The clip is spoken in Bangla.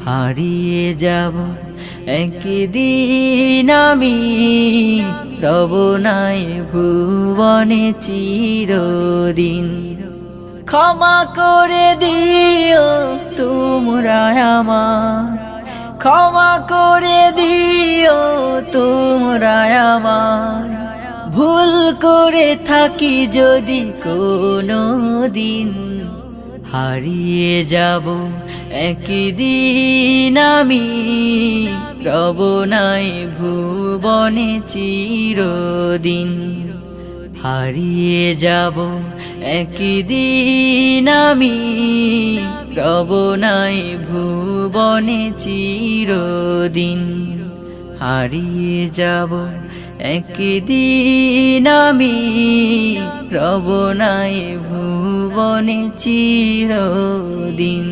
হারিয়ে যাব একদিন আমি, রব নাই ভুবনে চিরদিন। ক্ষমা করে দিও তোমরা আমায়, ক্ষমা করে দিও তোমরা আমায়, ভুল করে থাকি যদি কোনো দিন। হারিয়ে যাব একদিন আমি, রব নাই ভুবনে চিরদিন। হারিয়ে যাব একদিন আমি, রব নাই ভুবনে চিরদিন। হারিয়ে যাব একদিন আমি, রব নাই ভুবনে চিরদিন।